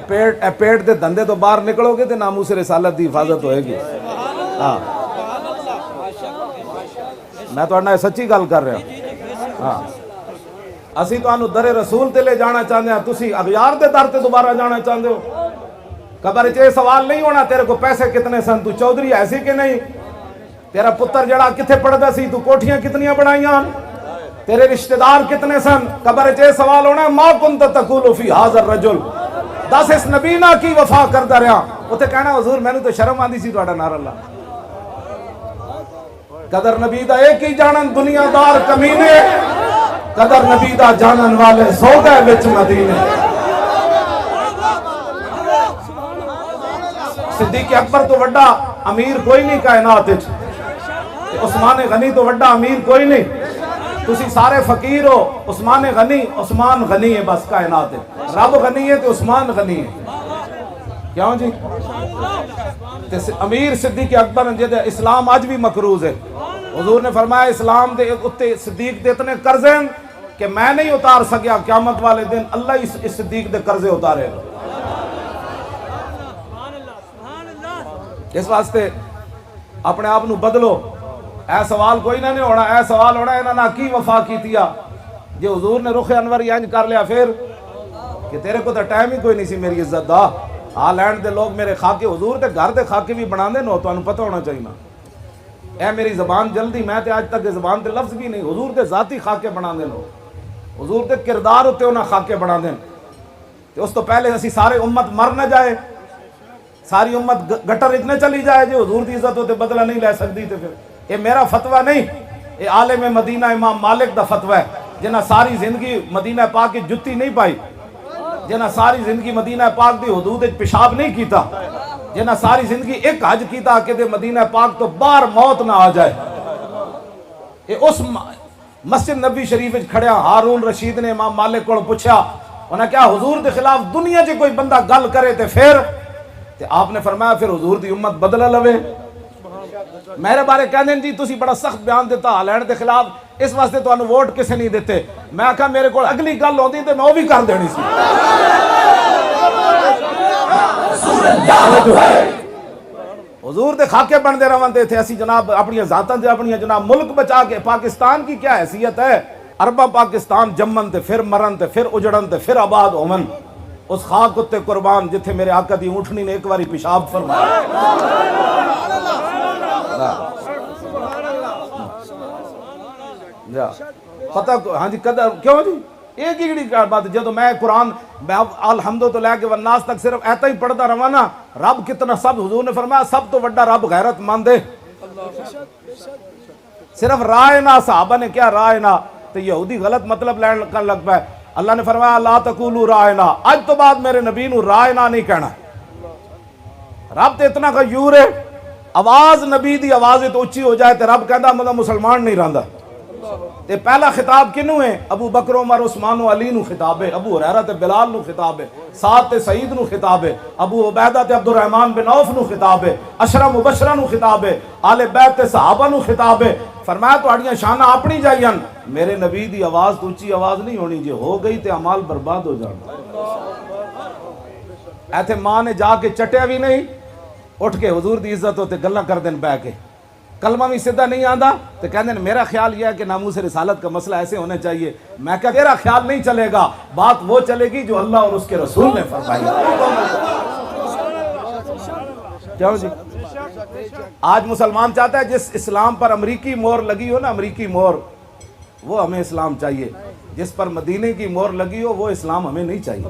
پیٹ دے دندے تو باہر نکلو گے تو ناموس رسالت دی حفاظت ہوئے گی. ہاں میں تو اڑنا سچی گل کر رہا ہوں. ہاں اسی تو انو در رسول تے لے جانا چاہتے ہیں, تسی اغیار دے در تے دوبارہ جانا چاہتے ہو. قبر چ سوال نہیں ہونا تیرے کو پیسے کتنے سن, تو چودھری ایسی کہ نہیں, تیرا پتر جڑا کتھے پڑھدا سی, تو کوٹھیاں کتنیاں بنائیاں, تیرے رشتہ دار کتنے سن. قبر چ سوال ہونا ما کنت تقول فی ھذا الرجل, دس اس نبی نہ کی وفا کردا رہا. اوتھے کہنا حضور مینوں تو شرم آندی سی تہاڈا نعرہ لا. قدر نبی دا ایک ہی جانن دنیا دار کمینے, قدر نبی دا جانن والے سو گئے وچ مدینے. صدیق اکبر تو وڈا امیر کوئی نہیں کائنات وچ, عثمان غنی تو وڈا امیر کوئی نہیں. تسی سارے فقیر ہو, عثمان غنی ہے بس کائنات ہے. رب غنی ہے تو عثمان غنی ہے. کیوں جی امیر صدیق اکبر جدے اسلام آج بھی مقروض ہے. حضور نے فرمایا اسلام دے اتے صدیق دے اتنے قرضے ہیں کہ میں نہیں اتار سکیا, قیامت والے دن اللہ اس صدیق دے قرضے اتارے. اس واسطے اپنے آپ نو بدلو. اے سوال کوئی نہ نہیں ہونا, اے سوال ہونا انہاں نہ کی وفا کیتیا. جے حضور نے رخ انور ینج کر لیا پھر کہ تیرے کو تو ٹائم ہی کوئی نہیں سی میری عزت دا. ہالینڈ دے لوگ میرے خاکے حضور دے گھر دے خاکے بھی بنا دے نو, تو انہوں پتہ ہونا چاہیے نا. اے میری زبان جلدی, میں تے آج تک زبان دے لفظ بھی نہیں, حضور دے ذاتی خاکے بنا دے نو, حضور دے کردار ہوتے انہاں خاکے بنا دیں. تو اس تو پہلے اسی سارے امت مر نہ جائے, ساری امت گٹر اتنے چلی جائے جو حضور دی عزت ہوتے بدلہ نہیں لے سکتی. تے پھر یہ میرا فتویٰ نہیں, یہ عالم مدینہ امام مالک دا فتویٰ ہے, جنہاں ساری زندگی مدینہ پاک کی جتی نہیں پائی, جنہاں ساری زندگی مدینہ پاک دی حدود پیشاب نہیں کیتا, جنہاں ساری زندگی ایک حج کیتا کہ دے مدینہ پاک تو باہر موت نہ آ جائے. یہ اس مسجد نبی شریف کھڑیا ہارون رشید نے امام مالک کو پوچھا, انہیں کیا حضور دے خلاف دنیا چ کوئی بندہ گل کرے تے پھر, تے آپ نے فرمایا پھر حضور دی امت بدلہ لوے. میرے بارے کہہ دیں جی تسی بڑا سخت بیان دیتا ہالینڈ دے خلاف, اس واسطے تو انہوں ووٹ کسے نہیں دیتے. میں کہا میرے کو اگلی گل ہوندی تے میں وہ بھی کر دینی سی. حضور دے خاکے بن دے رہے تھے اسی جناب اپنی ذاتاں دے اپنی جناب ملک بچا کے. پاکستان کی کیا حیثیت ہے, اربا پاکستان جمن تے پھر مرن تے پھر اجڑن تے پھر آباد ہومن. اس خاک اتے قربان جتھے میرے آقا دی اونٹنی نے ایک واری پیشاب فرمایا. پتہ ہاں جی قدر کیوں جی ایک ہی بات. جدو میں قرآن الحمد تو لے کے والناس تک صرف ایتا ہی پڑھتا رہا نا, رب کتنا سب, حضور نے فرمایا سب تو بڑا رب غیرت مند ہے. صرف رائنا, صحابہ نے کیا رائنا, تو یہودی غلط مطلب لین کر لگ پائے. اللہ نے فرمایا لا تقولوا رائنا, آج تو بعد میرے نبی نو رائنا نہیں کہنا. رب تے اتنا غیور ہے, آواز نبی دی آواز تو اچھی ہو جائے تو رب کہندا مطلب مسلمان نہیں رہندا. تے پہلا خطاب کنوں ہے, ابو بکر عمر عثمان و علی نو خطاب ہے, ابو ہریرہ تے بلال نو خطاب ہے, سعد تے سعید نو خطاب ہے, ابو عبیدہ تے عبد الرحمن بن عوف نو خطاب ہے, عشرہ مبشرہ نو خطاب ہے, آل بیت تے صحابہ نو خطاب ہے. فرمایا تہاڈیاں شاناں اپنی جائیاں, میرے نبی دی آواز تو اچھی آواز نہیں ہونی, جے ہو گئی تے اعمال برباد ہو جان. ایتھے ماں نے جا کے چٹیا بھی نہیں, اٹھ کے حضور دی عزت ہوتے گلاں کر دین بہ کے, کلمہ بھی سیدھا نہیں آندا تو کہندے ہیں میرا خیال یہ ہے کہ ناموس رسالت کا مسئلہ ایسے ہونے چاہیے. میں کہا تیرا خیال نہیں چلے گا, بات وہ چلے گی جو اللہ اور اس کے رسول نے فرمائی. کیوں جی آج مسلمان چاہتا ہے جس اسلام پر امریکی مور لگی ہو نا, امریکی مور, وہ ہمیں اسلام چاہیے. جس پر مدینے کی مور لگی ہو وہ اسلام ہمیں نہیں چاہیے.